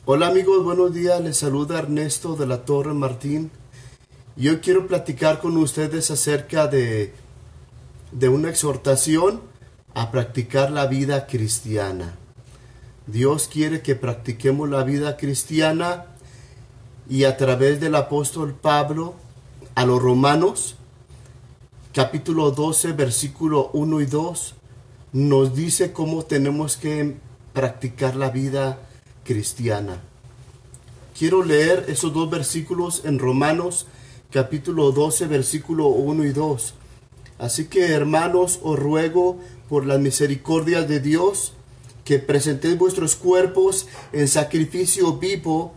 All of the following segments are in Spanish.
Hola amigos, buenos días. Les saluda Ernesto de la Torre Martín. Yo quiero platicar con ustedes acerca de una exhortación a practicar la vida cristiana. Dios quiere que practiquemos la vida cristiana y a través del apóstol Pablo a los Romanos, capítulo 12, versículo 1 y 2, nos dice cómo tenemos que practicar la vida cristiana. Quiero leer esos dos versículos en Romanos capítulo 12 versículo 1 y 2. Así que, hermanos, os ruego por las misericordias de Dios que presentéis vuestros cuerpos en sacrificio vivo,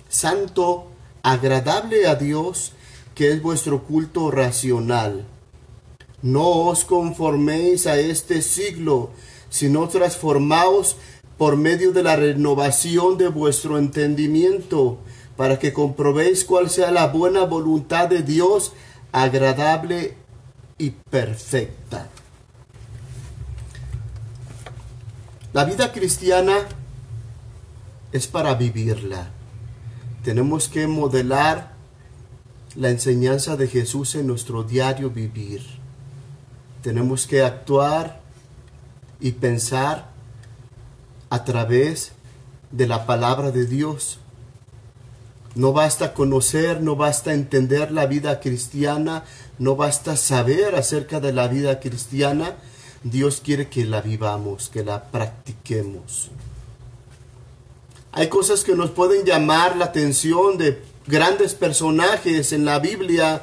santo, agradable a Dios, que es vuestro culto racional. No os conforméis a este siglo, sino transformaos por medio de la renovación de vuestro entendimiento, para que comprobéis cuál sea la buena voluntad de Dios, agradable y perfecta. La vida cristiana es para vivirla. Tenemos que modelar la enseñanza de Jesús en nuestro diario vivir. Tenemos que actuar y pensar a través de la palabra de Dios. No basta conocer, no basta entender la vida cristiana, no basta saber acerca de la vida cristiana. Dios quiere que la vivamos, que la practiquemos. Hay cosas que nos pueden llamar la atención de grandes personajes en la Biblia.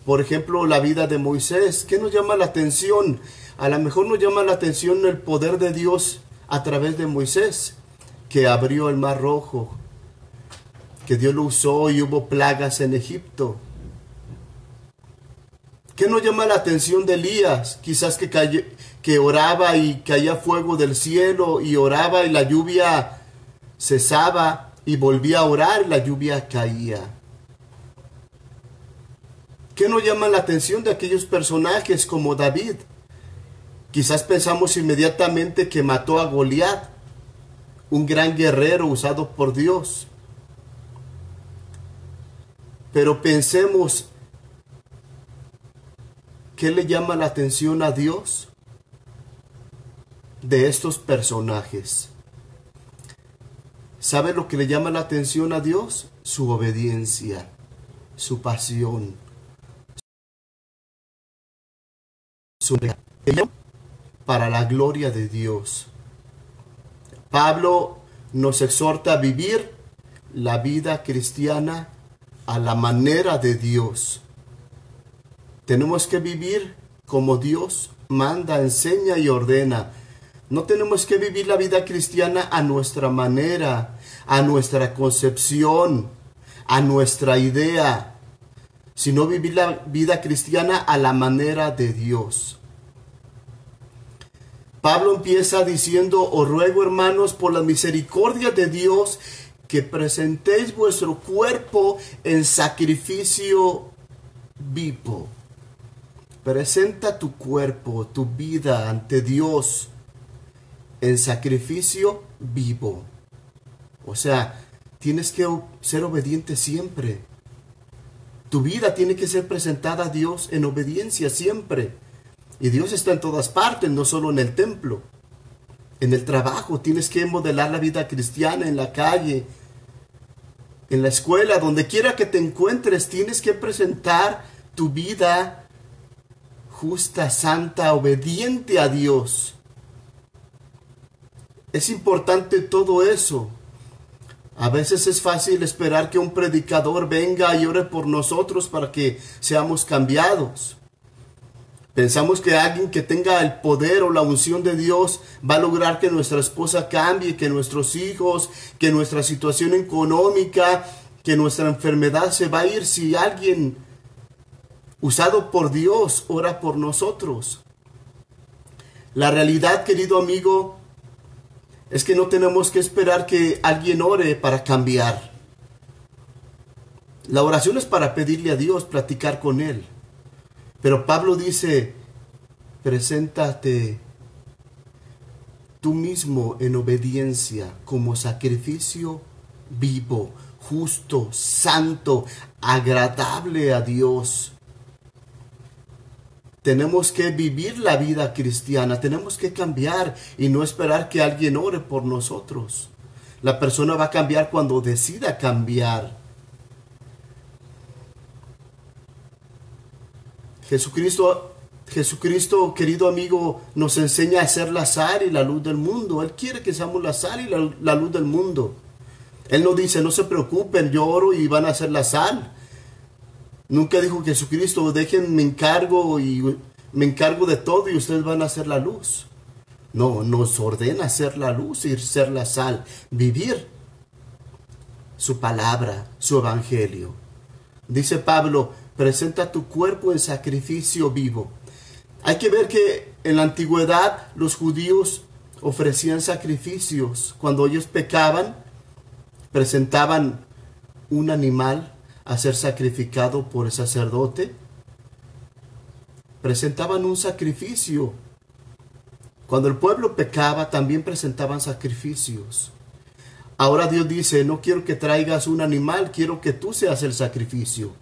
Por ejemplo, la vida de Moisés. ¿Qué nos llama la atención? A lo mejor nos llama la atención el poder de Dios a través de Moisés, que abrió el mar rojo, que Dios lo usó y hubo plagas en Egipto. ¿Qué nos llama la atención de Elías? Quizás que oraba y caía fuego del cielo, y oraba y la lluvia cesaba, y volvía a orar y la lluvia caía. ¿Qué nos llama la atención de aquellos personajes como David? Quizás pensamos inmediatamente que mató a Goliat, un gran guerrero usado por Dios. Pero pensemos, ¿qué le llama la atención a Dios de estos personajes? ¿Sabe lo que le llama la atención a Dios? Su obediencia, su pasión, su negación para la gloria de Dios. Pablo nos exhorta a vivir la vida cristiana a la manera de Dios. Tenemos que vivir como Dios manda, enseña y ordena. No tenemos que vivir la vida cristiana a nuestra manera, a nuestra concepción, a nuestra idea, sino vivir la vida cristiana a la manera de Dios. Pablo empieza diciendo: os ruego, hermanos, por la misericordia de Dios, que presentéis vuestro cuerpo en sacrificio vivo. Presenta tu cuerpo, tu vida ante Dios en sacrificio vivo. O sea, tienes que ser obediente siempre. Tu vida tiene que ser presentada a Dios en obediencia siempre. Y Dios está en todas partes, no solo en el templo. En el trabajo tienes que modelar la vida cristiana, en la calle, en la escuela, donde quiera que te encuentres, tienes que presentar tu vida justa, santa, obediente a Dios. Es importante todo eso. A veces es fácil esperar que un predicador venga y ore por nosotros para que seamos cambiados. Pensamos que alguien que tenga el poder o la unción de Dios va a lograr que nuestra esposa cambie, que nuestros hijos, que nuestra situación económica, que nuestra enfermedad se va a ir si alguien usado por Dios ora por nosotros. La realidad, querido amigo, es que no tenemos que esperar que alguien ore para cambiar. La oración es para pedirle a Dios, platicar con Él. Pero Pablo dice: preséntate tú mismo en obediencia como sacrificio vivo, justo, santo, agradable a Dios. Tenemos que vivir la vida cristiana, tenemos que cambiar y no esperar que alguien ore por nosotros. La persona va a cambiar cuando decida cambiar. Jesucristo, querido amigo, nos enseña a ser la sal y la luz del mundo. Él quiere que seamos la sal y la luz del mundo. Él no dice, no se preocupen, yo oro y van a ser la sal. Nunca dijo Jesucristo, me encargo de todo y ustedes van a ser la luz. No, nos ordena ser la luz y ser la sal, vivir su palabra, su evangelio. Dice Pablo, presenta tu cuerpo en sacrificio vivo. Hay que ver que en la antigüedad los judíos ofrecían sacrificios. Cuando ellos pecaban, presentaban un animal a ser sacrificado por el sacerdote. Presentaban un sacrificio. Cuando el pueblo pecaba, también presentaban sacrificios. Ahora Dios dice, no quiero que traigas un animal, quiero que tú seas el sacrificio.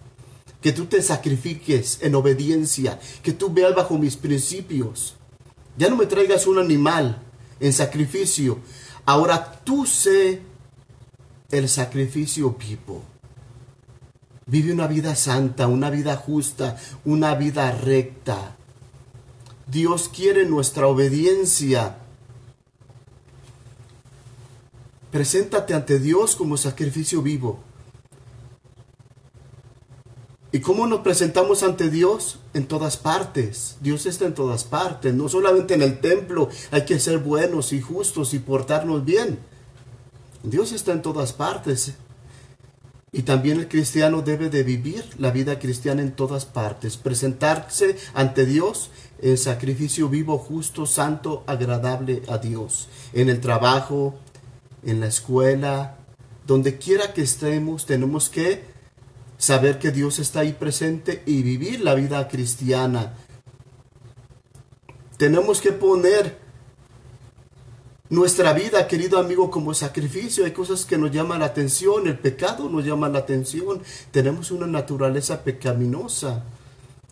Que tú te sacrifiques en obediencia, que tú veas bajo mis principios. Ya no me traigas un animal en sacrificio. Ahora tú sé el sacrificio vivo. Vive una vida santa, una vida justa, una vida recta. Dios quiere nuestra obediencia. Preséntate ante Dios como sacrificio vivo. ¿Y cómo nos presentamos ante Dios? En todas partes. Dios está en todas partes. No solamente en el templo hay que ser buenos y justos y portarnos bien. Dios está en todas partes. Y también el cristiano debe de vivir la vida cristiana en todas partes. Presentarse ante Dios en sacrificio vivo, justo, santo, agradable a Dios. En el trabajo, en la escuela, donde quiera que estemos, tenemos que saber que Dios está ahí presente y vivir la vida cristiana. Tenemos que poner nuestra vida, querido amigo, como sacrificio. Hay cosas que nos llaman la atención, el pecado nos llama la atención. Tenemos una naturaleza pecaminosa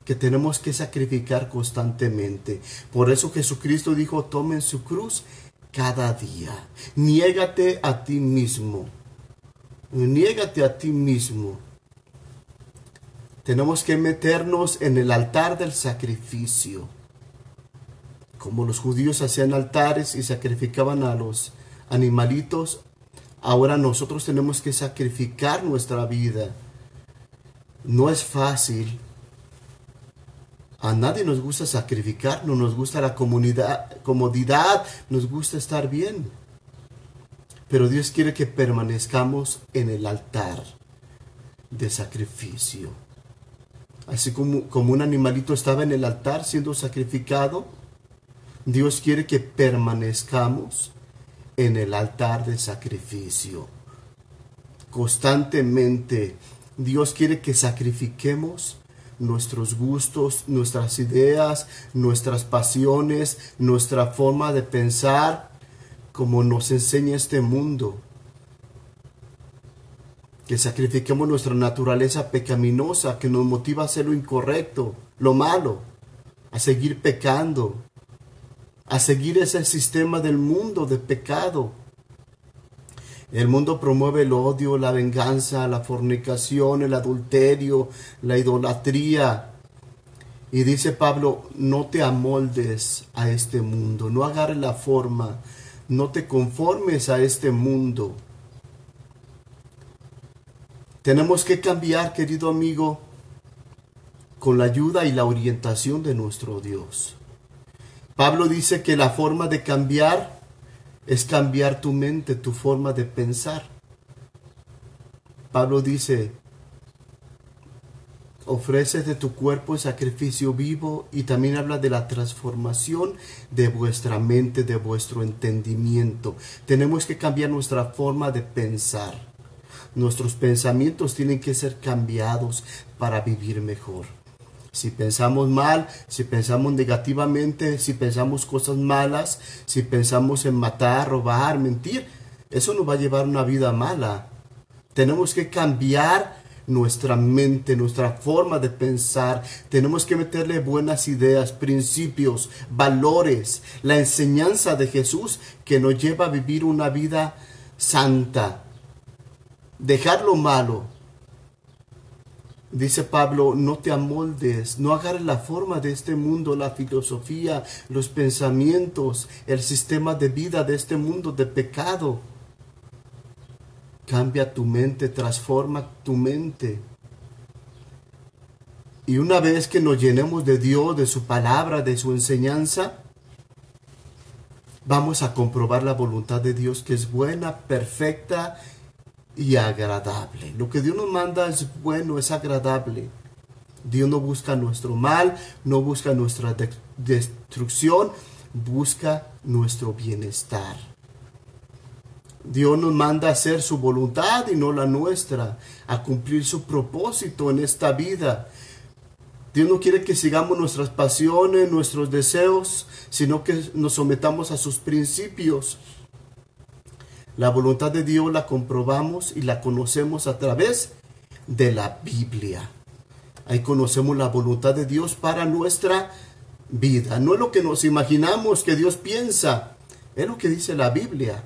que tenemos que sacrificar constantemente. Por eso Jesucristo dijo, tomen su cruz cada día. Niégate a ti mismo. Niégate a ti mismo. Tenemos que meternos en el altar del sacrificio. Como los judíos hacían altares y sacrificaban a los animalitos, ahora nosotros tenemos que sacrificar nuestra vida. No es fácil. A nadie nos gusta sacrificar, no nos gusta la comodidad, nos gusta estar bien. Pero Dios quiere que permanezcamos en el altar de sacrificio. Así como un animalito estaba en el altar siendo sacrificado, Dios quiere que permanezcamos en el altar de sacrificio. Constantemente, Dios quiere que sacrifiquemos nuestros gustos, nuestras ideas, nuestras pasiones, nuestra forma de pensar, como nos enseña este mundo. Que sacrifiquemos nuestra naturaleza pecaminosa que nos motiva a hacer lo incorrecto, lo malo, a seguir pecando, a seguir ese sistema del mundo de pecado. El mundo promueve el odio, la venganza, la fornicación, el adulterio, la idolatría. Y dice Pablo, no te amoldes a este mundo, no agarres la forma, no te conformes a este mundo. Tenemos que cambiar, querido amigo, con la ayuda y la orientación de nuestro Dios. Pablo dice que la forma de cambiar es cambiar tu mente, tu forma de pensar. Pablo dice, ofrece de tu cuerpo en sacrificio vivo, y también habla de la transformación de vuestra mente, de vuestro entendimiento. Tenemos que cambiar nuestra forma de pensar. Nuestros pensamientos tienen que ser cambiados para vivir mejor. Si pensamos mal, si pensamos negativamente, si pensamos cosas malas, si pensamos en matar, robar, mentir, eso nos va a llevar a una vida mala. Tenemos que cambiar nuestra mente, nuestra forma de pensar. Tenemos que meterle buenas ideas, principios, valores, la enseñanza de Jesús que nos lleva a vivir una vida santa. Dejar lo malo. Dice Pablo, no te amoldes, no agarres la forma de este mundo, la filosofía, los pensamientos, el sistema de vida de este mundo de pecado. Cambia tu mente, transforma tu mente. Y una vez que nos llenemos de Dios, de su palabra, de su enseñanza, vamos a comprobar la voluntad de Dios, que es buena, perfecta y agradable. Lo que Dios nos manda es bueno, es agradable. Dios no busca nuestro mal, no busca nuestra destrucción, busca nuestro bienestar. Dios nos manda a hacer su voluntad y no la nuestra, a cumplir su propósito en esta vida. Dios no quiere que sigamos nuestras pasiones, nuestros deseos, sino que nos sometamos a sus principios. La voluntad de Dios la comprobamos y la conocemos a través de la Biblia. Ahí conocemos la voluntad de Dios para nuestra vida. No es lo que nos imaginamos que Dios piensa, es lo que dice la Biblia.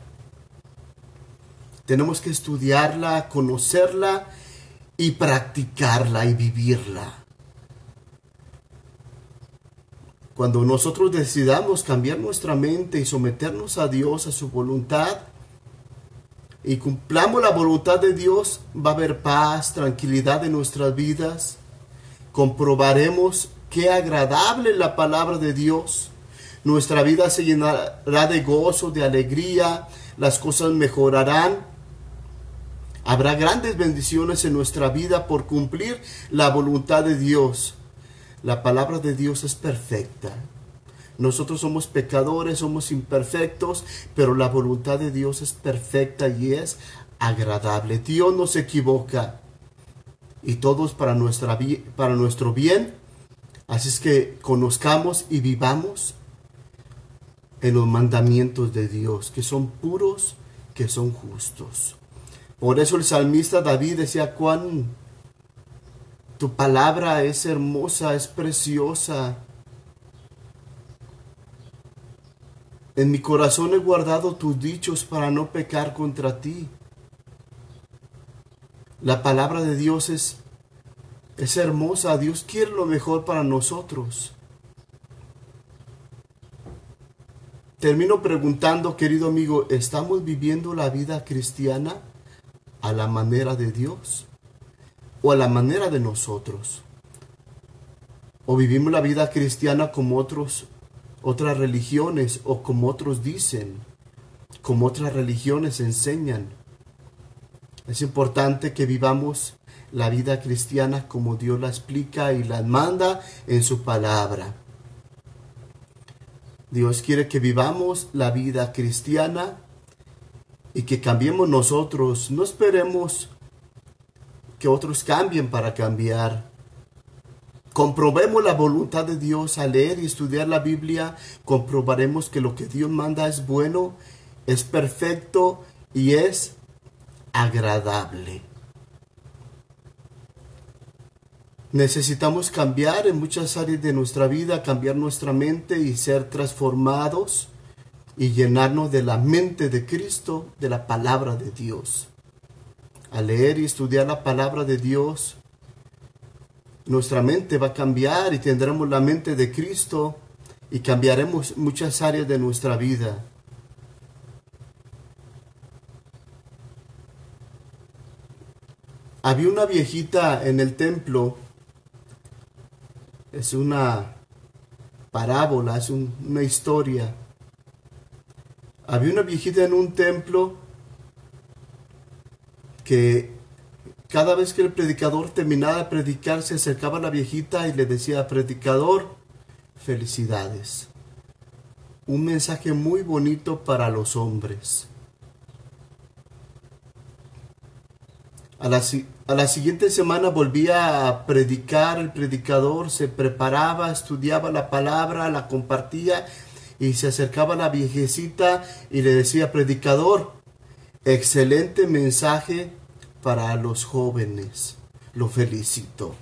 Tenemos que estudiarla, conocerla y practicarla y vivirla. Cuando nosotros decidamos cambiar nuestra mente y someternos a Dios, a su voluntad, y cumplamos la voluntad de Dios, va a haber paz, tranquilidad en nuestras vidas. Comprobaremos qué agradable es la palabra de Dios. Nuestra vida se llenará de gozo, de alegría, las cosas mejorarán. Habrá grandes bendiciones en nuestra vida por cumplir la voluntad de Dios. La palabra de Dios es perfecta. Nosotros somos pecadores, somos imperfectos, pero la voluntad de Dios es perfecta y es agradable. Dios no se equivoca y todo es para nuestro bien. Así es que conozcamos y vivamos en los mandamientos de Dios, que son puros, que son justos. Por eso el salmista David decía, cuán tu palabra es hermosa, es preciosa. En mi corazón he guardado tus dichos para no pecar contra ti. La palabra de Dios es hermosa. Dios quiere lo mejor para nosotros. Termino preguntando, querido amigo, ¿estamos viviendo la vida cristiana a la manera de Dios o a la manera de nosotros? ¿O vivimos la vida cristiana como otras religiones o como otros dicen, como otras religiones enseñan? Es importante que vivamos la vida cristiana como Dios la explica y la manda en su palabra. Dios quiere que vivamos la vida cristiana y que cambiemos nosotros. No esperemos que otros cambien para cambiar. Comprobemos la voluntad de Dios al leer y estudiar la Biblia. Comprobaremos que lo que Dios manda es bueno, es perfecto y es agradable. Necesitamos cambiar en muchas áreas de nuestra vida, cambiar nuestra mente y ser transformados y llenarnos de la mente de Cristo, de la palabra de Dios. Al leer y estudiar la palabra de Dios, nuestra mente va a cambiar y tendremos la mente de Cristo y cambiaremos muchas áreas de nuestra vida. Había una viejita en el templo. Es una parábola, es una historia. Había una viejita en un templo que cada vez que el predicador terminaba de predicar, se acercaba a la viejita y le decía, predicador, felicidades. Un mensaje muy bonito para los hombres. A la siguiente semana volvía a predicar, el predicador se preparaba, estudiaba la palabra, la compartía y se acercaba a la viejecita y le decía, predicador, excelente mensaje para los jóvenes. Lo felicito.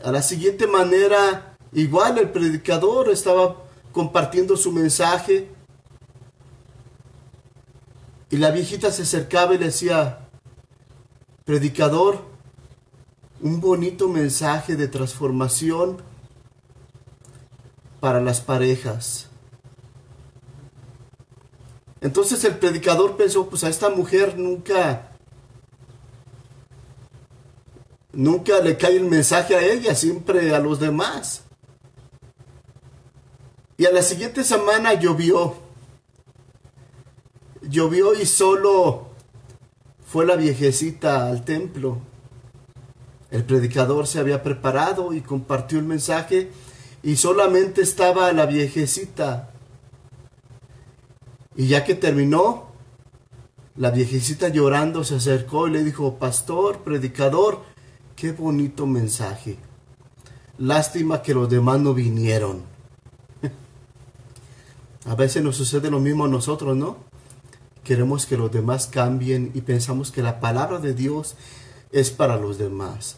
A la siguiente manera, igual el predicador estaba compartiendo su mensaje y la viejita se acercaba y le decía: predicador, un bonito mensaje de transformación para las parejas. Entonces el predicador pensó, pues a esta mujer nunca le cae el mensaje a ella, siempre a los demás. Y a la siguiente semana llovió y solo fue la viejecita al templo. El predicador se había preparado y compartió el mensaje y solamente estaba la viejecita. Y ya que terminó, la viejecita llorando se acercó y le dijo: pastor, predicador, qué bonito mensaje. Lástima que los demás no vinieron. A veces nos sucede lo mismo a nosotros, ¿no? Queremos que los demás cambien y pensamos que la palabra de Dios es para los demás.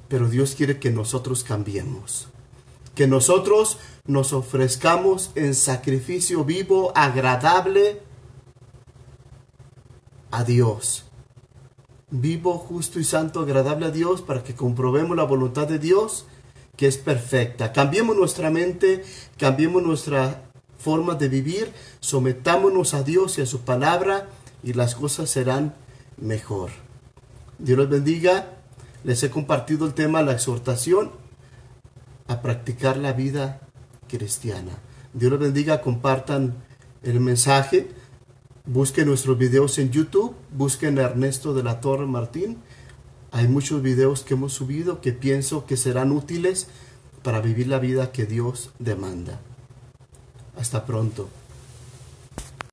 Pero Dios quiere que nosotros cambiemos. Que nosotros nos ofrezcamos en sacrificio vivo, agradable a Dios. Vivo, justo y santo, agradable a Dios, para que comprobemos la voluntad de Dios, que es perfecta. Cambiemos nuestra mente, cambiemos nuestra forma de vivir, sometámonos a Dios y a su palabra y las cosas serán mejor. Dios los bendiga. Les he compartido el tema, la exhortación a practicar la vida cristiana. Dios los bendiga, compartan el mensaje, busquen nuestros videos en YouTube, busquen a Ernesto de la Torre Martín. Hay muchos videos que hemos subido que pienso que serán útiles para vivir la vida que Dios demanda. Hasta pronto.